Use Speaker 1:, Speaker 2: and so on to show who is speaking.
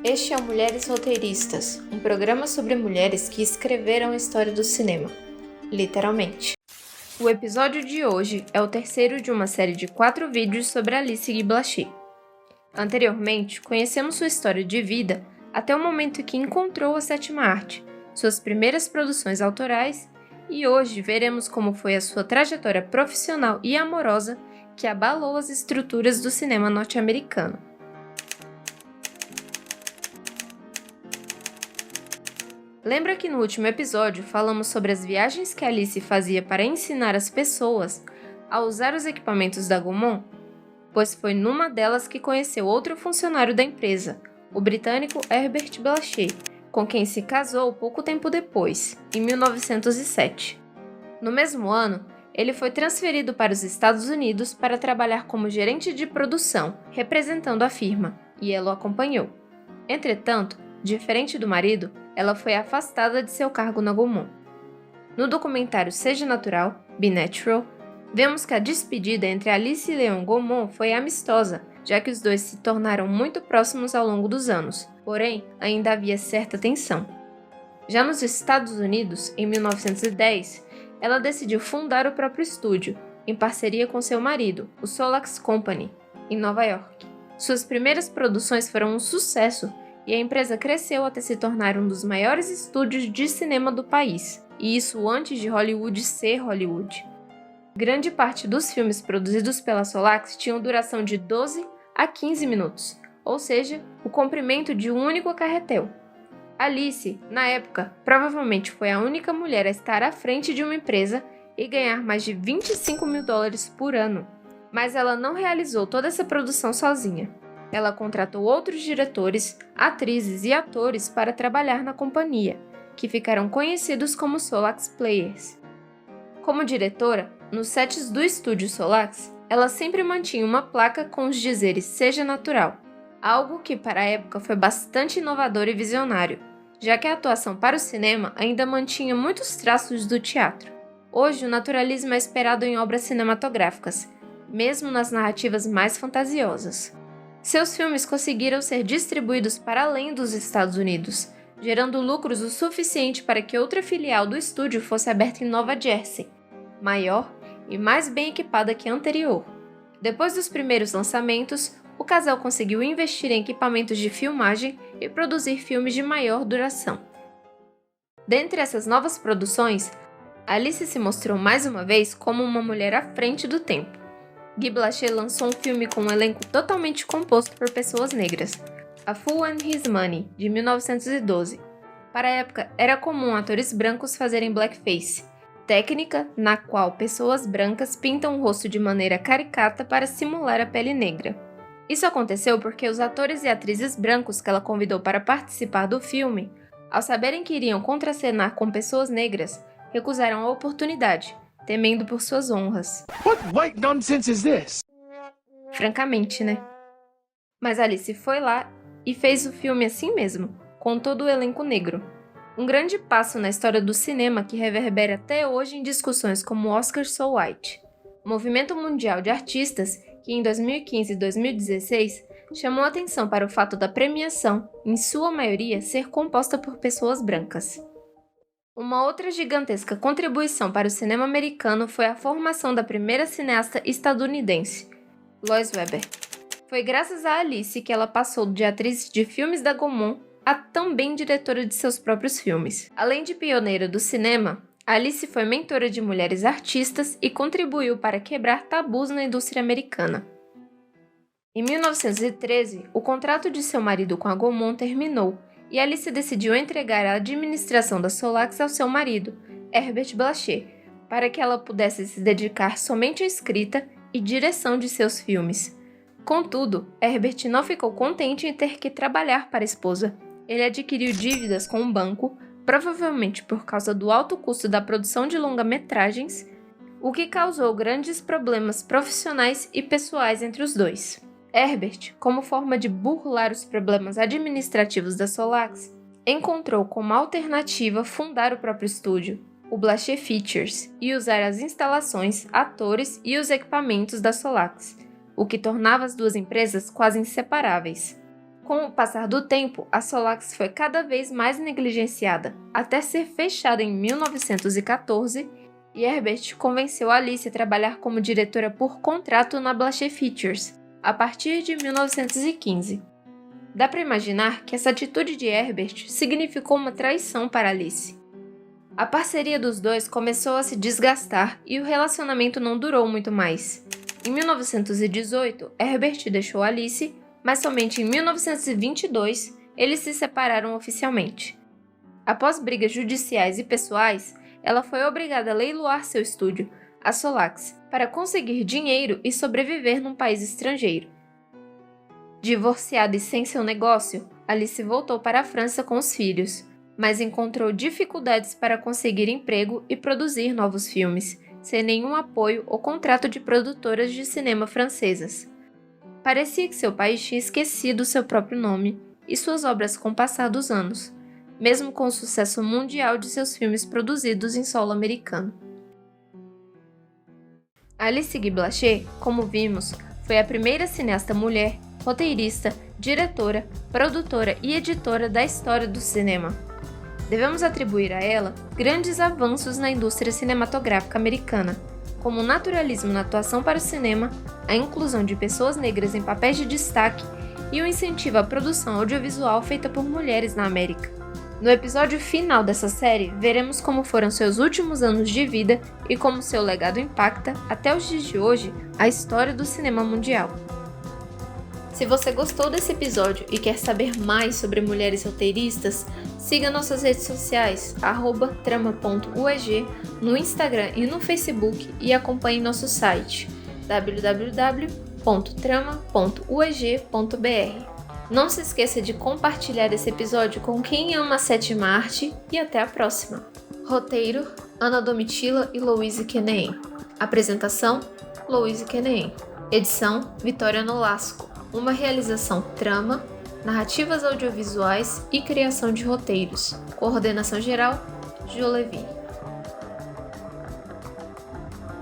Speaker 1: Este é o Mulheres Roteiristas, um programa sobre mulheres que escreveram a história do cinema, literalmente. O episódio de hoje é o terceiro de uma série de 4 vídeos sobre Alice Guy Blaché. Anteriormente, conhecemos sua história de vida até o momento em que encontrou a sétima arte, suas primeiras produções autorais, e hoje veremos como foi a sua trajetória profissional e amorosa que abalou as estruturas do cinema norte-americano. Lembra que no último episódio falamos sobre as viagens que Alice fazia para ensinar as pessoas a usar os equipamentos da Gaumont? Pois foi numa delas que conheceu outro funcionário da empresa, o britânico Herbert Blaché, com quem se casou pouco tempo depois, em 1907. No mesmo ano, ele foi transferido para os Estados Unidos para trabalhar como gerente de produção, representando a firma, e ela o acompanhou. Entretanto, diferente do marido, ela foi afastada de seu cargo na Gaumont. No documentário Seja Natural, Be Natural, vemos que a despedida entre Alice e Léon Gaumont foi amistosa, já que os dois se tornaram muito próximos ao longo dos anos, porém, ainda havia certa tensão. Já nos Estados Unidos, em 1910, ela decidiu fundar o próprio estúdio, em parceria com seu marido, o Solax Company, em Nova York. Suas primeiras produções foram um sucesso, e a empresa cresceu até se tornar um dos maiores estúdios de cinema do país, e isso antes de Hollywood ser Hollywood. Grande parte dos filmes produzidos pela Solax tinham duração de 12 a 15 minutos, ou seja, o comprimento de um único carretel. Alice, na época, provavelmente foi a única mulher a estar à frente de uma empresa e ganhar mais de $25 mil por ano. Mas ela não realizou toda essa produção sozinha. Ela contratou outros diretores, atrizes e atores para trabalhar na companhia, que ficaram conhecidos como Solax Players. Como diretora, nos sets do estúdio Solax, ela sempre mantinha uma placa com os dizeres Seja Natural, algo que para a época foi bastante inovador e visionário, já que a atuação para o cinema ainda mantinha muitos traços do teatro. Hoje, o naturalismo é esperado em obras cinematográficas, mesmo nas narrativas mais fantasiosas. Seus filmes conseguiram ser distribuídos para além dos Estados Unidos, gerando lucros o suficiente para que outra filial do estúdio fosse aberta em Nova Jersey, maior e mais bem equipada que a anterior. Depois dos primeiros lançamentos, o casal conseguiu investir em equipamentos de filmagem e produzir filmes de maior duração. Dentre essas novas produções, Alice se mostrou mais uma vez como uma mulher à frente do tempo. Guy Blaché lançou um filme com um elenco totalmente composto por pessoas negras, A Fool and His Money, de 1912. Para a época, era comum atores brancos fazerem blackface, técnica na qual pessoas brancas pintam o rosto de maneira caricata para simular a pele negra. Isso aconteceu porque os atores e atrizes brancos que ela convidou para participar do filme, ao saberem que iriam contracenar com pessoas negras, recusaram a oportunidade, temendo por suas honras.
Speaker 2: What white nonsense is this?
Speaker 1: Francamente, né? Mas Alice foi lá e fez o filme assim mesmo, com todo o elenco negro. Um grande passo na história do cinema que reverbera até hoje em discussões como o Oscar So White. O movimento mundial de artistas, que em 2015 e 2016 chamou atenção para o fato da premiação, em sua maioria, ser composta por pessoas brancas. Uma outra gigantesca contribuição para o cinema americano foi a formação da primeira cineasta estadunidense, Lois Weber. Foi graças a Alice que ela passou de atriz de filmes da Gaumont a também diretora de seus próprios filmes. Além de pioneira do cinema, Alice foi mentora de mulheres artistas e contribuiu para quebrar tabus na indústria americana. Em 1913, o contrato de seu marido com a Gaumont terminou e Alice decidiu entregar a administração da Solax ao seu marido, Herbert Blaché, para que ela pudesse se dedicar somente à escrita e direção de seus filmes. Contudo, Herbert não ficou contente em ter que trabalhar para a esposa. Ele adquiriu dívidas com um banco, provavelmente por causa do alto custo da produção de longa-metragens, o que causou grandes problemas profissionais e pessoais entre os dois. Herbert, como forma de burlar os problemas administrativos da Solax, encontrou como alternativa fundar o próprio estúdio, o Blaché Features, e usar as instalações, atores e os equipamentos da Solax, o que tornava as duas empresas quase inseparáveis. Com o passar do tempo, a Solax foi cada vez mais negligenciada, até ser fechada em 1914, e Herbert convenceu Alice a trabalhar como diretora por contrato na Blaché Pictures, a partir de 1915. Dá para imaginar que essa atitude de Herbert significou uma traição para Alice. A parceria dos dois começou a se desgastar e o relacionamento não durou muito mais. Em 1918, Herbert deixou Alice, mas somente em 1922 eles se separaram oficialmente. Após brigas judiciais e pessoais, ela foi obrigada a leiloar seu estúdio, a Solax, para conseguir dinheiro e sobreviver num país estrangeiro. Divorciada e sem seu negócio, Alice voltou para a França com os filhos, mas encontrou dificuldades para conseguir emprego e produzir novos filmes, sem nenhum apoio ou contrato de produtoras de cinema francesas. Parecia que seu país tinha esquecido seu próprio nome e suas obras com o passar dos anos, mesmo com o sucesso mundial de seus filmes produzidos em solo americano. Alice Guy Blaché, como vimos, foi a primeira cineasta mulher, roteirista, diretora, produtora e editora da história do cinema. Devemos atribuir a ela grandes avanços na indústria cinematográfica americana, como o naturalismo na atuação para o cinema, a inclusão de pessoas negras em papéis de destaque e o incentivo à produção audiovisual feita por mulheres na América. No episódio final dessa série, veremos como foram seus últimos anos de vida e como seu legado impacta, até os dias de hoje, a história do cinema mundial. Se você gostou desse episódio e quer saber mais sobre mulheres roteiristas, siga nossas redes sociais, @trama.ueg, no Instagram e no Facebook, e acompanhe nosso site, www.trama.ueg.br. Não se esqueça de compartilhar esse episódio com quem ama a sétima arte e até a próxima. Roteiro: Ana Domitila e Louise Kenem. Apresentação: Louise Kenem. Edição: Vitória Nolasco. Uma realização Trama, narrativas audiovisuais e criação de roteiros. Coordenação geral: Ju Levi.